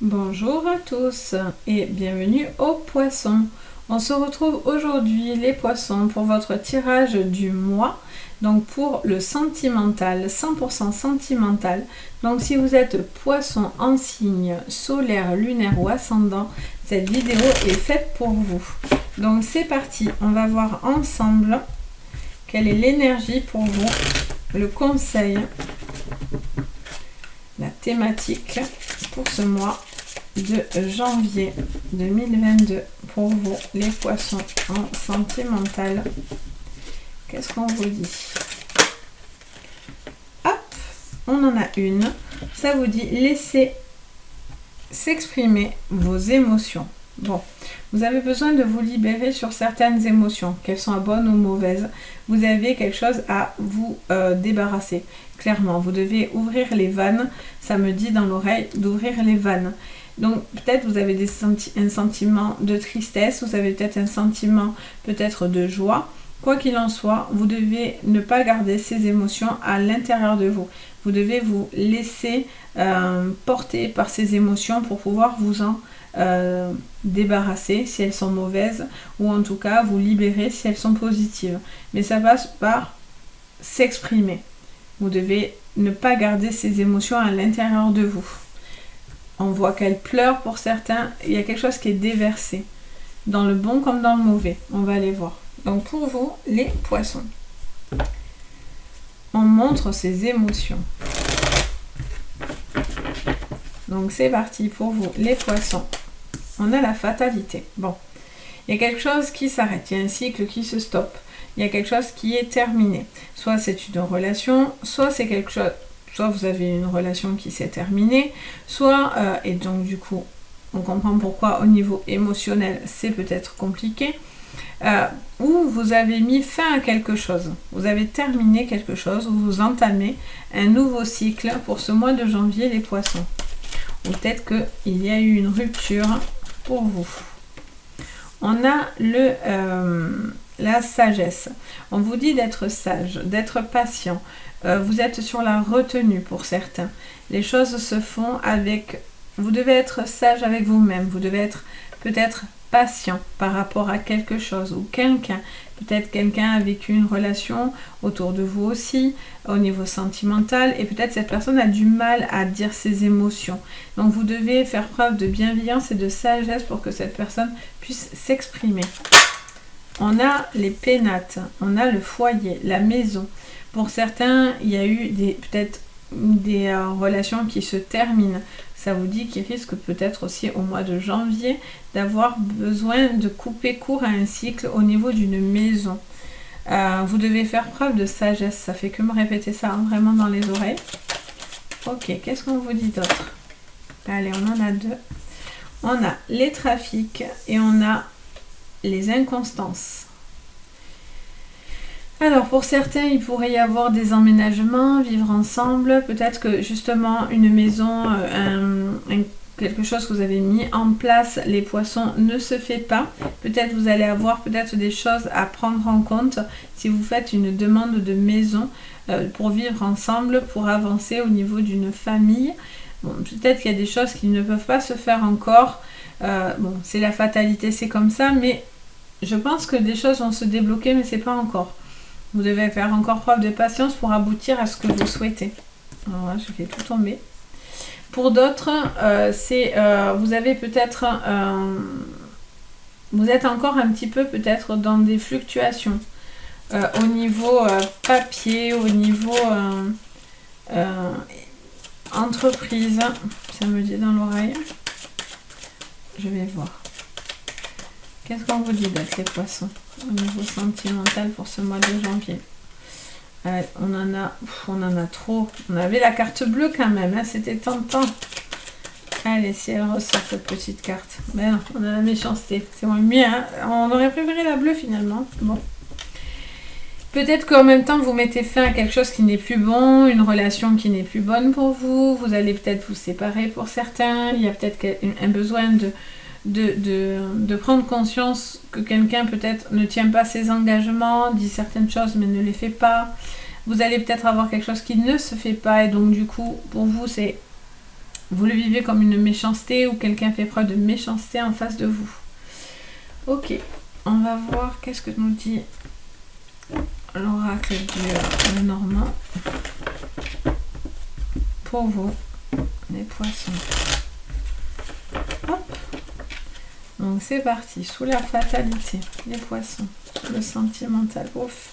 Bonjour à tous et bienvenue aux poissons. On se retrouve aujourd'hui les poissons pour votre tirage du mois, donc pour le sentimental, 100% sentimental. Donc si vous êtes poisson en signe solaire, lunaire ou ascendant, cette vidéo est faite pour vous. Donc c'est parti, on va voir ensemble quelle est l'énergie pour vous, le conseil, la thématique pour ce mois de janvier 2022 pour vous les poissons en sentimental. Qu'est-ce qu'on vous dit? Hop, on en a une. Ça vous dit laissez s'exprimer vos émotions. Bon, vous avez besoin de vous libérer sur certaines émotions, qu'elles soient bonnes ou mauvaises. Vous avez quelque chose à vous débarrasser. Clairement, vous devez ouvrir les vannes. Ça me dit dans l'oreille d'ouvrir les vannes. Donc peut-être vous avez un sentiment de tristesse, vous avez peut-être un sentiment peut-être de joie. Quoi qu'il en soit, vous devez ne pas garder ces émotions à l'intérieur de vous. Vous devez vous laisser porter par ces émotions pour pouvoir vous en débarrasser si elles sont mauvaises, ou en tout cas vous libérer si elles sont positives. Mais ça passe par s'exprimer. Vous devez ne pas garder ces émotions à l'intérieur de vous. On voit qu'elle pleure pour certains. Il y a quelque chose qui est déversé. Dans le bon comme dans le mauvais. On va aller voir. Donc pour vous, les poissons. On montre ses émotions. Donc c'est parti pour vous, les poissons. On a la fatalité. Bon. Il y a quelque chose qui s'arrête. Il y a un cycle qui se stoppe. Il y a quelque chose qui est terminé. Soit c'est une relation, soit c'est quelque chose... Soit vous avez une relation qui s'est terminée, soit, et donc du coup, on comprend pourquoi au niveau émotionnel, c'est peut-être compliqué, ou vous avez mis fin à quelque chose. Vous avez terminé quelque chose, ou vous entamez un nouveau cycle pour ce mois de janvier, les poissons. Ou peut-être qu'il y a eu une rupture pour vous. On a la sagesse. On vous dit d'être sage, d'être patient. Vous êtes sur la retenue pour certains. Les choses se font avec... Vous devez être sage avec vous-même. Vous devez être peut-être patient par rapport à quelque chose ou quelqu'un. Peut-être quelqu'un a vécu une relation autour de vous aussi, au niveau sentimental. Et peut-être cette personne a du mal à dire ses émotions. Donc vous devez faire preuve de bienveillance et de sagesse pour que cette personne puisse s'exprimer. On a les pénates, on a le foyer, la maison. Pour certains, il y a eu peut-être des relations qui se terminent. Ça vous dit qu'il risque peut-être aussi au mois de janvier d'avoir besoin de couper court à un cycle au niveau d'une maison. Vous devez faire preuve de sagesse. Ça fait que me répéter ça vraiment dans les oreilles. Ok, qu'est-ce qu'on vous dit d'autre? Allez, on en a deux. On a les trafics et on a les inconstances. Alors pour certains, il pourrait y avoir des emménagements, vivre ensemble, peut-être que justement une maison, quelque chose que vous avez mis en place, les poissons, ne se fait pas. Peut-être vous allez avoir peut-être des choses à prendre en compte si vous faites une demande de maison pour vivre ensemble, pour avancer au niveau d'une famille. Bon, peut-être qu'il y a des choses qui ne peuvent pas se faire encore. Bon, c'est la fatalité, c'est comme ça, mais je pense que des choses vont se débloquer, mais c'est pas encore. Vous devez faire encore preuve de patience pour aboutir à ce que vous souhaitez. Alors là, je fais tout tomber. Pour d'autres, vous avez peut-être... vous êtes encore un petit peu peut-être dans des fluctuations. Au niveau papier, au niveau entreprise. Ça me dit dans l'oreille. Je vais voir. Qu'est-ce qu'on vous dit d'être les poissons au niveau sentimental pour ce mois de janvier? On en a trop. On avait la carte bleue quand même, hein, c'était tentant. Allez, si elle ressort cette petite carte. Ben non, on a la méchanceté. C'est moins mieux, hein. On aurait préféré la bleue finalement. Bon. Peut-être qu'en même temps, vous mettez fin à quelque chose qui n'est plus bon, une relation qui n'est plus bonne pour vous. Vous allez peut-être vous séparer pour certains. Il y a peut-être un besoin de prendre conscience que quelqu'un peut-être ne tient pas ses engagements, dit certaines choses mais ne les fait pas. Vous allez peut-être avoir quelque chose qui ne se fait pas et donc du coup pour vous c'est Vous le vivez comme une méchanceté ou quelqu'un fait preuve de méchanceté en face de vous. Ok, on va voir qu'est-ce que nous dit l'oracle du Normand pour vous, les poissons. Hop. Donc c'est parti, sous la fatalité, les poissons, sous le sentimental. Ouf.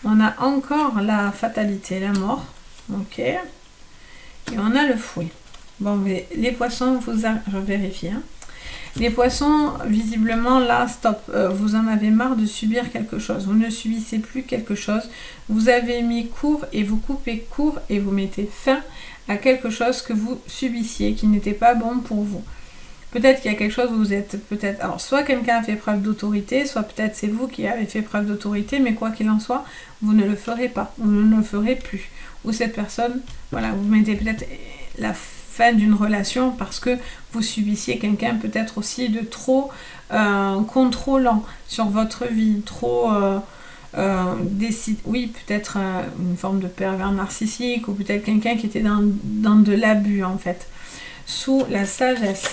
On a encore la fatalité, la mort. Ok. Et on a le fouet. Bon, mais les poissons, je vérifie. Hein. Les poissons, visiblement, là, stop. Vous en avez marre de subir quelque chose. Vous ne subissez plus quelque chose. Vous avez mis court et vous coupez court et vous mettez fin à quelque chose que vous subissiez, qui n'était pas bon pour vous. Peut-être qu'il y a quelque chose où vous êtes peut-être... Alors, soit quelqu'un a fait preuve d'autorité, soit peut-être c'est vous qui avez fait preuve d'autorité, mais quoi qu'il en soit, vous ne le ferez pas, vous ne le ferez plus. Ou cette personne, voilà, vous mettez peut-être la fin d'une relation parce que vous subissiez quelqu'un peut-être aussi de trop contrôlant sur votre vie, trop... oui, peut-être une forme de pervers narcissique, ou peut-être quelqu'un qui était dans de l'abus, en fait. Sous la sagesse,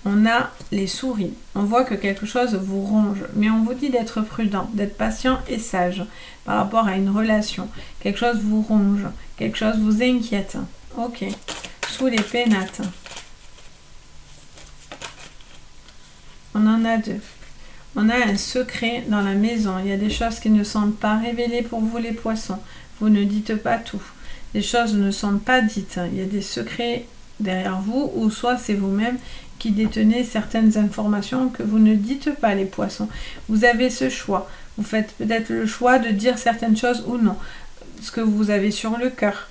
on a les souris. On voit que quelque chose vous ronge, mais on vous dit d'être prudent, d'être patient et sage par rapport à une relation. Quelque chose vous ronge, quelque chose vous inquiète. Ok. Sous les pénates, on en a deux. On a un secret dans la maison. Il y a des choses qui ne sont pas révélées pour vous, les poissons. Vous ne dites pas tout. Les choses ne sont pas dites. Il y a des secrets derrière vous, ou soit c'est vous-même qui détenez certaines informations que vous ne dites pas, les poissons. Vous avez ce choix. Vous faites peut-être le choix de dire certaines choses ou non. Ce que vous avez sur le cœur.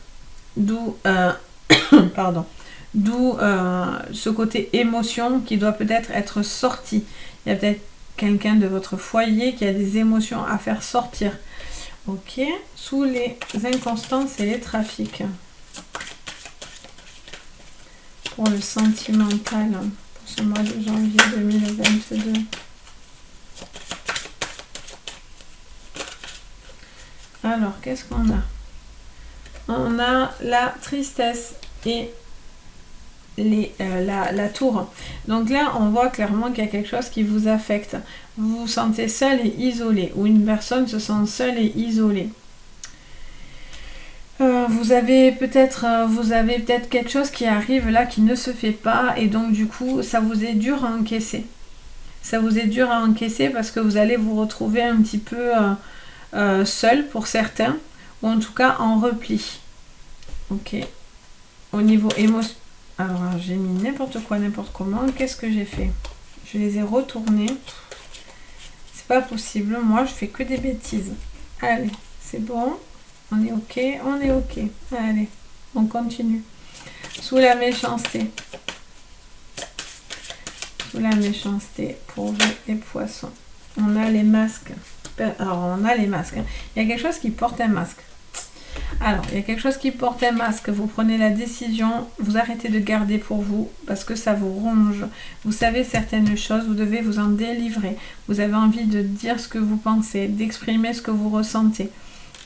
D'où pardon. D'où ce côté émotion qui doit peut-être être sorti. Il y a peut-être quelqu'un de votre foyer qui a des émotions à faire sortir. Ok. Sous les inconstances et les trafics. Pour le sentimental, pour ce mois de janvier 2022. Alors, qu'est-ce qu'on a? On a la tristesse et la tour. Donc là, on voit clairement qu'il y a quelque chose qui vous affecte. Vous vous sentez seul et isolé, ou une personne se sent seule et isolée. Vous avez peut-être quelque chose qui arrive là qui ne se fait pas, et donc du coup ça vous est dur à encaisser. Ça vous est dur à encaisser parce que vous allez vous retrouver un petit peu seul pour certains, ou en tout cas en repli. Ok. Au niveau émotion. Alors j'ai mis n'importe quoi, n'importe comment. Qu'est-ce que j'ai fait? Je les ai retournés. C'est pas possible. Moi je fais que des bêtises. Allez, c'est bon. On est ok, on est ok. Allez, on continue. Sous la méchanceté. Sous la méchanceté, pour vous, les poissons. On a les masques. Alors, on a les masques. Hein. Il y a quelque chose qui porte un masque. Alors, il y a quelque chose qui porte un masque. Vous prenez la décision, vous arrêtez de garder pour vous parce que ça vous ronge. Vous savez certaines choses, vous devez vous en délivrer. Vous avez envie de dire ce que vous pensez, d'exprimer ce que vous ressentez.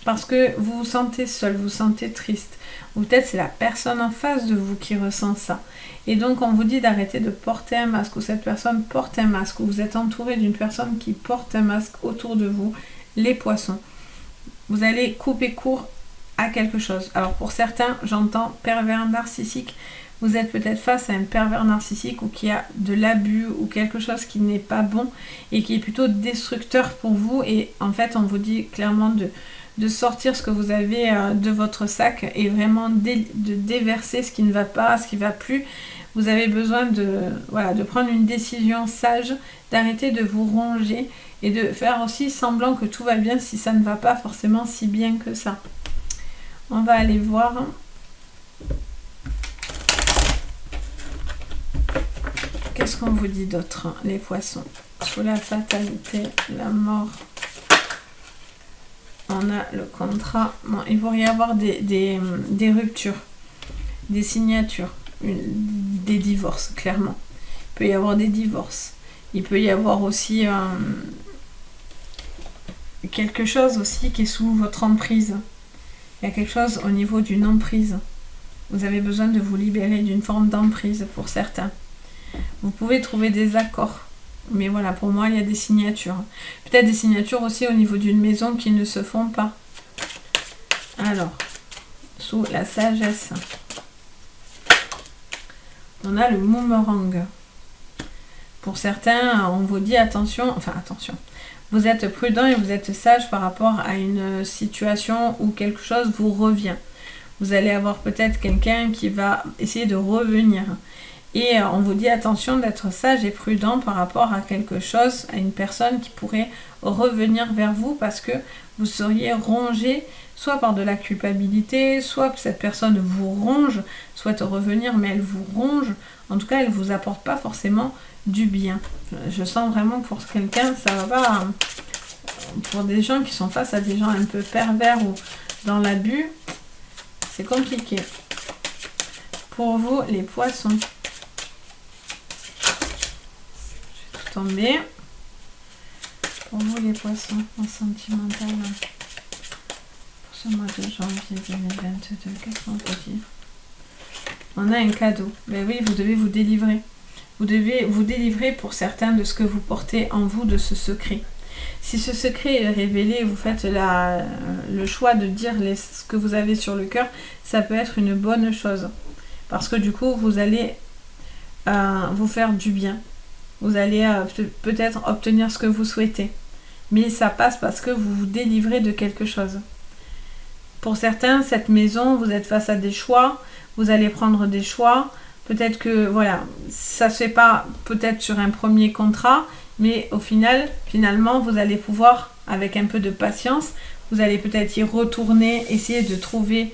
Parce que vous vous sentez seul, vous vous sentez triste. Ou peut-être c'est la personne en face de vous qui ressent ça. Et donc on vous dit d'arrêter de porter un masque, ou cette personne porte un masque, ou vous êtes entouré d'une personne qui porte un masque autour de vous, les poissons. Vous allez couper court à quelque chose. Alors pour certains, j'entends pervers narcissique. Vous êtes peut-être face à un pervers narcissique ou qui a de l'abus ou quelque chose qui n'est pas bon et qui est plutôt destructeur pour vous. Et en fait, on vous dit clairement de sortir ce que vous avez de votre sac et vraiment de déverser ce qui ne va pas, ce qui ne va plus. Vous avez besoin de prendre une décision sage, d'arrêter de vous ronger et de faire aussi semblant que tout va bien si ça ne va pas forcément si bien que ça. On va aller voir. Qu'est-ce qu'on vous dit d'autre, les poissons? Sous la fatalité, la mort. On a le contrat. Bon, il pourrait y avoir des ruptures, des signatures, des divorces, clairement. Il peut y avoir des divorces. Il peut y avoir aussi quelque chose aussi qui est sous votre emprise. Il y a quelque chose au niveau d'une emprise. Vous avez besoin de vous libérer d'une forme d'emprise pour certains. Vous pouvez trouver des accords. Mais voilà, pour moi, il y a des signatures. Peut-être des signatures aussi au niveau d'une maison qui ne se font pas. Alors, sous la sagesse, on a le boomerang. Pour certains, on vous dit attention, enfin attention. Vous êtes prudent et vous êtes sage par rapport à une situation où quelque chose vous revient. Vous allez avoir peut-être quelqu'un qui va essayer de revenir. Et on vous dit attention d'être sage et prudent par rapport à quelque chose, à une personne qui pourrait revenir vers vous parce que vous seriez rongé soit par de la culpabilité, soit cette personne vous ronge, souhaite revenir mais elle vous ronge. En tout cas, elle ne vous apporte pas forcément du bien. Je sens vraiment pour quelqu'un, ça va pas. Pour des gens qui sont face à des gens un peu pervers ou dans l'abus, c'est compliqué. Pour vous, les poissons. Tomber. Pour vous les poissons en sentimental pour ce mois de janvier 2022, qu'est-ce qu'on peut dire? On a un cadeau. Mais oui, vous devez vous délivrer. Vous devez vous délivrer pour certains de ce que vous portez en vous, de ce secret. Si ce secret est révélé, vous faites le choix de dire ce que vous avez sur le cœur, ça peut être une bonne chose. Parce que du coup, vous allez vous faire du bien. Vous allez peut-être obtenir ce que vous souhaitez. Mais ça passe parce que vous vous délivrez de quelque chose. Pour certains, cette maison, vous êtes face à des choix. Vous allez prendre des choix. Peut-être que, voilà, ça ne se fait pas peut-être sur un premier contrat. Mais au final, finalement, vous allez pouvoir, avec un peu de patience, vous allez peut-être y retourner, essayer de trouver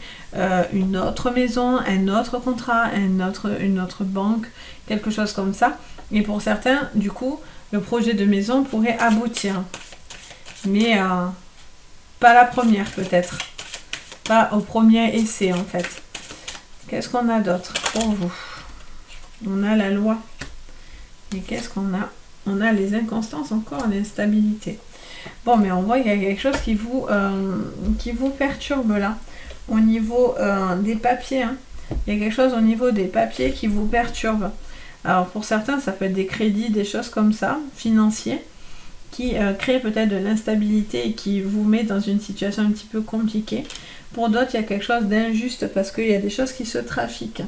une autre maison, un autre contrat, une autre banque, quelque chose comme ça. Et pour certains, du coup, le projet de maison pourrait aboutir. Mais pas la première peut-être. Pas au premier essai en fait. Qu'est-ce qu'on a d'autre pour vous? On a la loi. Et qu'est-ce qu'on a? On a les inconstances encore, l'instabilité. Bon, mais on voit qu'il y a quelque chose qui vous perturbe là. Au niveau des papiers. Hein. Il y a quelque chose au niveau des papiers qui vous perturbe. Alors pour certains, ça peut être des crédits, des choses comme ça, financiers, qui créent peut-être de l'instabilité et qui vous met dans une situation un petit peu compliquée. Pour d'autres, il y a quelque chose d'injuste parce qu'il y a des choses qui se trafiquent.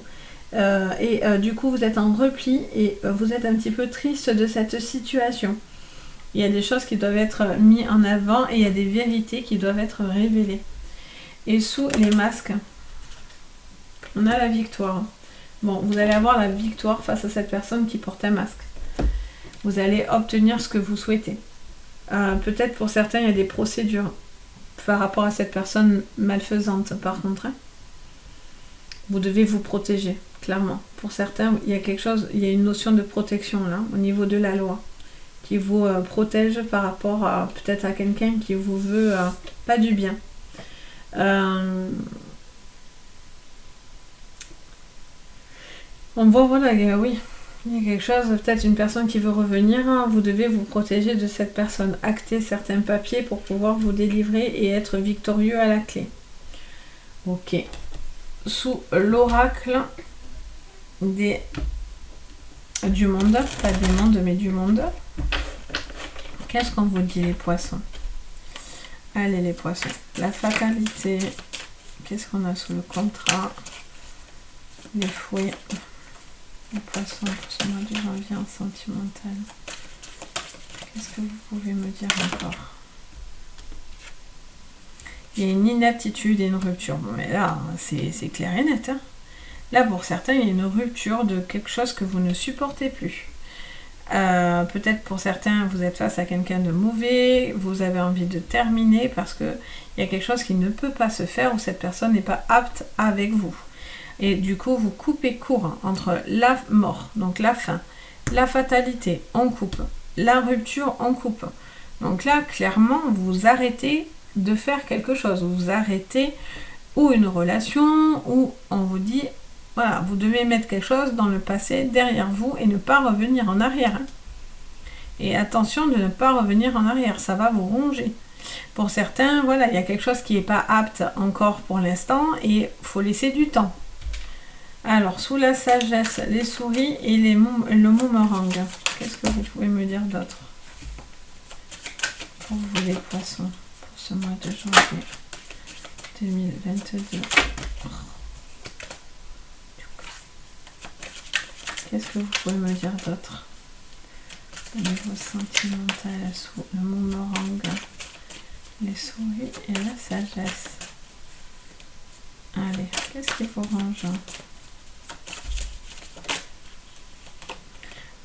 Du coup, vous êtes en repli et vous êtes un petit peu triste de cette situation. Il y a des choses qui doivent être mises en avant et il y a des vérités qui doivent être révélées. Et sous les masques, on a la victoire. Bon, vous allez avoir la victoire face à cette personne qui porte un masque. Vous allez obtenir ce que vous souhaitez. Peut-être pour certains, il y a des procédures par rapport à cette personne malfaisante, par contre. Hein. Vous devez vous protéger, clairement. Pour certains, il y a quelque chose, il y a une notion de protection là, au niveau de la loi, qui vous protège par rapport à peut-être à quelqu'un qui vous veut pas du bien. On voit, voilà, oui, il y a quelque chose, peut-être une personne qui veut revenir, hein, vous devez vous protéger de cette personne, acter certains papiers pour pouvoir vous délivrer et être victorieux à la clé. Ok. Sous l'oracle du monde, pas des mondes mais du monde, qu'est-ce qu'on vous dit les poissons? Allez les poissons, la fatalité, qu'est-ce qu'on a sous le contrat? Les fouets. Les poissons pour ce mois de janvier en sentimental. Qu'est-ce que vous pouvez me dire encore? Il y a une inaptitude et une rupture. Bon, mais là, c'est clair et net. Hein. Là, pour certains, il y a une rupture de quelque chose que vous ne supportez plus. Peut-être pour certains, vous êtes face à quelqu'un de mauvais, vous avez envie de terminer parce qu'il y a quelque chose qui ne peut pas se faire ou cette personne n'est pas apte avec vous. Et du coup, vous coupez court entre la mort, donc la fin, la fatalité, on coupe, la rupture, on coupe. Donc là, clairement, vous arrêtez de faire quelque chose. Vous arrêtez ou une relation, ou on vous dit, voilà, vous devez mettre quelque chose dans le passé derrière vous et ne pas revenir en arrière. Et attention de ne pas revenir en arrière, ça va vous ronger. Pour certains, voilà, il y a quelque chose qui n'est pas apte encore pour l'instant et il faut laisser du temps. Alors, sous la sagesse, les souris et le boomerang. Qu'est-ce que vous pouvez me dire d'autre pour vous les poissons, pour ce mois de janvier 2022. Qu'est-ce que vous pouvez me dire d'autre au niveau sentimental, sous le boomerang, les souris et la sagesse. Allez, qu'est-ce qu'il faut ranger?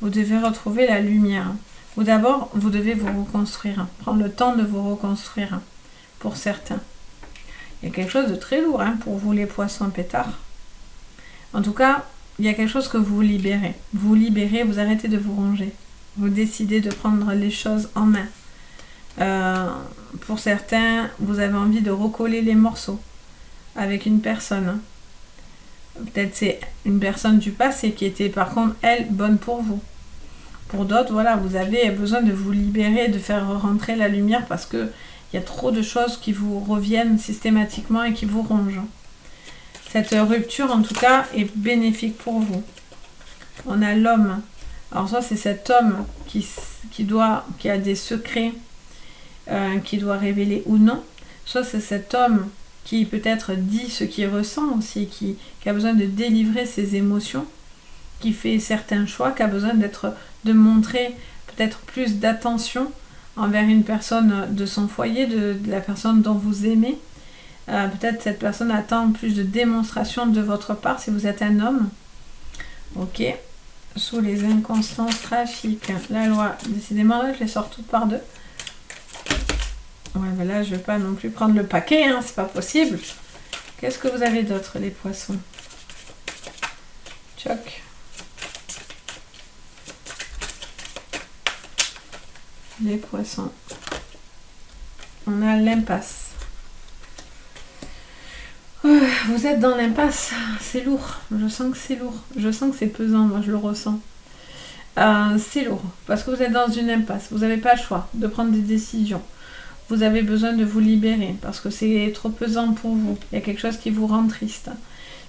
Vous devez retrouver la lumière. Ou d'abord, vous devez vous reconstruire. Prendre le temps de vous reconstruire. Pour certains. Il y a quelque chose de très lourd pour vous les poissons pétards. En tout cas, il y a quelque chose que vous libérez. Vous libérez, vous arrêtez de vous ranger. Vous décidez de prendre les choses en main. Pour certains, vous avez envie de recoller les morceaux avec une personne. Peut-être c'est une personne du passé qui était par contre, elle, bonne pour vous. Pour d'autres, voilà, vous avez besoin de vous libérer, de faire rentrer la lumière parce que il y a trop de choses qui vous reviennent systématiquement et qui vous rongent. Cette rupture, en tout cas, est bénéfique pour vous. On a l'homme. Alors soit c'est cet homme qui a des secrets qui doit révéler ou non. Soit c'est cet homme qui peut-être dit ce qu'il ressent aussi, qui a besoin de délivrer ses émotions, qui fait certains choix, qui a besoin de montrer peut-être plus d'attention envers une personne de son foyer, de la personne dont vous aimez. Peut-être cette personne attend plus de démonstration de votre part si vous êtes un homme. Ok. Sous les inconstances trafiques, la loi, décidément là je les sors toutes par deux. Ouais, ben là je vais pas non plus prendre le paquet, c'est pas possible. Qu'est-ce que vous avez d'autre, les poissons? Tchoc. Les poissons. On a l'impasse. Vous êtes dans l'impasse, c'est lourd. Je sens que c'est lourd. Je sens que c'est pesant, moi je le ressens. C'est lourd parce que vous êtes dans une impasse. Vous n'avez pas le choix de prendre des décisions. Vous avez besoin de vous libérer parce que c'est trop pesant pour vous. Il y a quelque chose qui vous rend triste,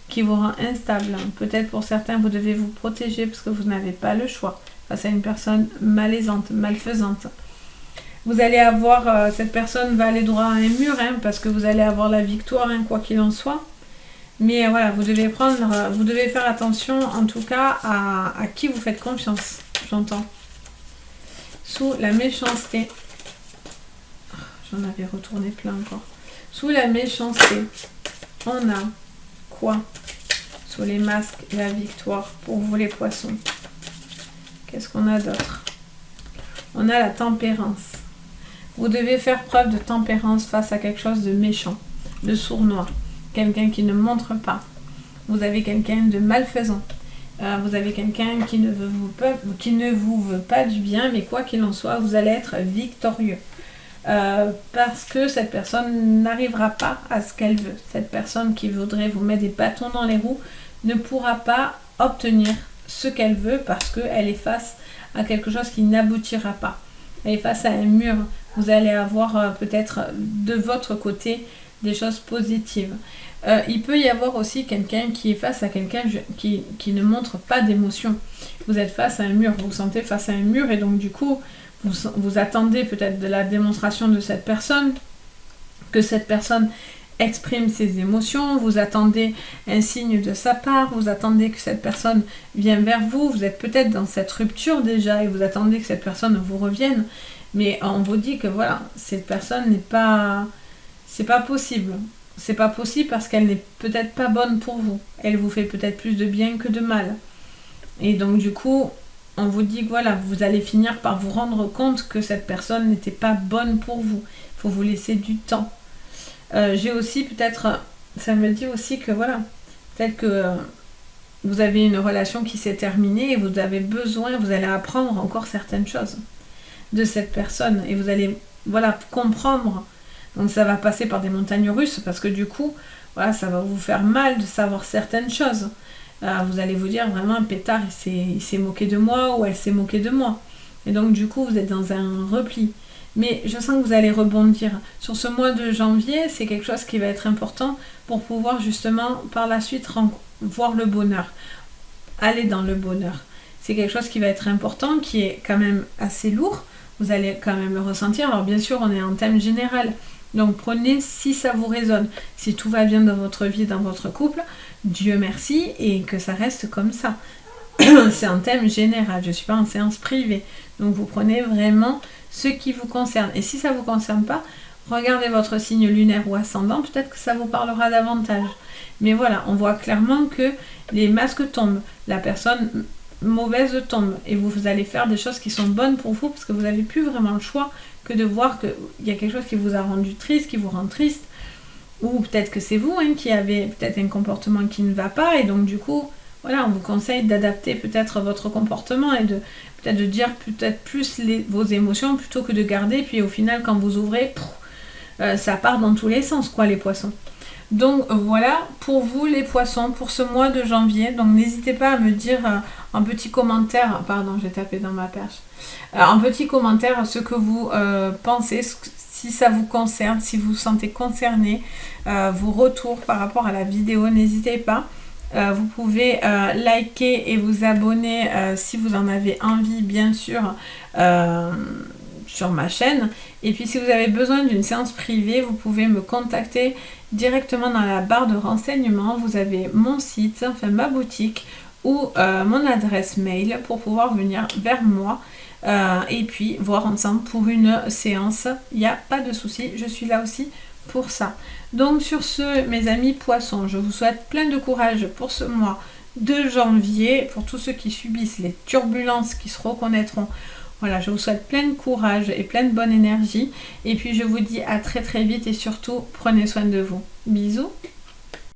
qui vous rend instable. Peut-être pour certains, vous devez vous protéger parce que vous n'avez pas le choix face à une personne malaisante, malfaisante. Vous allez avoir, cette personne va aller droit à un mur parce que vous allez avoir la victoire, quoi qu'il en soit. Mais voilà, vous devez faire attention en tout cas à qui vous faites confiance, j'entends. Sous la méchanceté. J'en avais retourné plein encore. Sous la méchanceté, on a quoi? Sous les masques, la victoire pour vous les poissons. Qu'est-ce qu'on a d'autre? On a la tempérance. Vous devez faire preuve de tempérance face à quelque chose de méchant, de sournois. Quelqu'un qui ne montre pas. Vous avez quelqu'un de malfaisant. Vous avez quelqu'un qui ne vous veut pas du bien, mais quoi qu'il en soit, vous allez être victorieux. Parce que cette personne n'arrivera pas à ce qu'elle veut. Cette personne qui voudrait vous mettre des bâtons dans les roues ne pourra pas obtenir ce qu'elle veut parce qu'elle est face à quelque chose qui n'aboutira pas. Elle est face à un mur. Vous allez avoir peut-être de votre côté des choses positives. Il peut y avoir aussi quelqu'un qui est face à quelqu'un qui ne montre pas d'émotion. Vous êtes face à un mur, vous vous sentez face à un mur et donc du coup, vous attendez peut-être de la démonstration de cette personne, que cette personne exprime ses émotions, vous attendez un signe de sa part, vous attendez que cette personne vienne vers vous, vous êtes peut-être dans cette rupture déjà et vous attendez que cette personne vous revienne, mais on vous dit que voilà, cette personne n'est pas... C'est pas possible. C'est pas possible parce qu'elle n'est peut-être pas bonne pour vous. Elle vous fait peut-être plus de bien que de mal. Et donc du coup, on vous dit que voilà, vous allez finir par vous rendre compte que cette personne n'était pas bonne pour vous. Il faut vous laisser du temps. J'ai aussi peut-être, ça me dit aussi que voilà, peut-être que vous avez une relation qui s'est terminée et vous avez besoin, vous allez apprendre encore certaines choses de cette personne et vous allez voilà comprendre. Donc ça va passer par des montagnes russes parce que du coup, voilà, ça va vous faire mal de savoir certaines choses. Vous allez vous dire vraiment, Pétard, il s'est moqué de moi ou elle s'est moquée de moi. Et donc du coup, vous êtes dans un repli. Mais je sens que vous allez rebondir. Sur ce mois de janvier, c'est quelque chose qui va être important pour pouvoir justement par la suite voir le bonheur, aller dans le bonheur. C'est quelque chose qui va être important, qui est quand même assez lourd, vous allez quand même le ressentir. Alors bien sûr, on est en thème général, donc prenez si ça vous résonne. Si tout va bien dans votre vie, dans votre couple, Dieu merci, et que ça reste comme ça. C'est un thème général, je ne suis pas en séance privée. Donc vous prenez vraiment ce qui vous concerne. Et si ça ne vous concerne pas, regardez votre signe lunaire ou ascendant, peut-être que ça vous parlera davantage. Mais voilà, on voit clairement que les masques tombent, la personne mauvaise tombe, et vous allez faire des choses qui sont bonnes pour vous, parce que vous n'avez plus vraiment le choix que de voir qu'il y a quelque chose qui vous a rendu triste, qui vous rend triste, ou peut-être que c'est vous qui avez peut-être un comportement qui ne va pas, et donc du coup, voilà, on vous conseille d'adapter peut-être votre comportement et de peut-être de dire peut-être plus vos émotions plutôt que de garder, puis au final quand vous ouvrez, ça part dans tous les sens quoi, les poissons. Donc voilà pour vous les poissons pour ce mois de janvier. Donc n'hésitez pas à me dire en petit commentaire, pardon j'ai tapé dans ma perche, en petit commentaire ce que vous pensez, si ça vous concerne, si vous vous sentez concerné, vos retours par rapport à la vidéo, n'hésitez pas. Vous pouvez liker et vous abonner si vous en avez envie, bien sûr, sur ma chaîne. Et puis si vous avez besoin d'une séance privée, vous pouvez me contacter directement dans la barre de renseignements. Vous avez mon site, enfin ma boutique, ou mon adresse mail pour pouvoir venir vers moi et puis voir ensemble pour une séance. Il n'y a pas de souci, je suis là aussi pour ça. Donc sur ce, mes amis poissons, je vous souhaite plein de courage pour ce mois de janvier, pour tous ceux qui subissent les turbulences, qui se reconnaîtront. Voilà, je vous souhaite plein de courage et plein de bonne énergie. Et puis je vous dis à très très vite, et surtout prenez soin de vous. Bisous.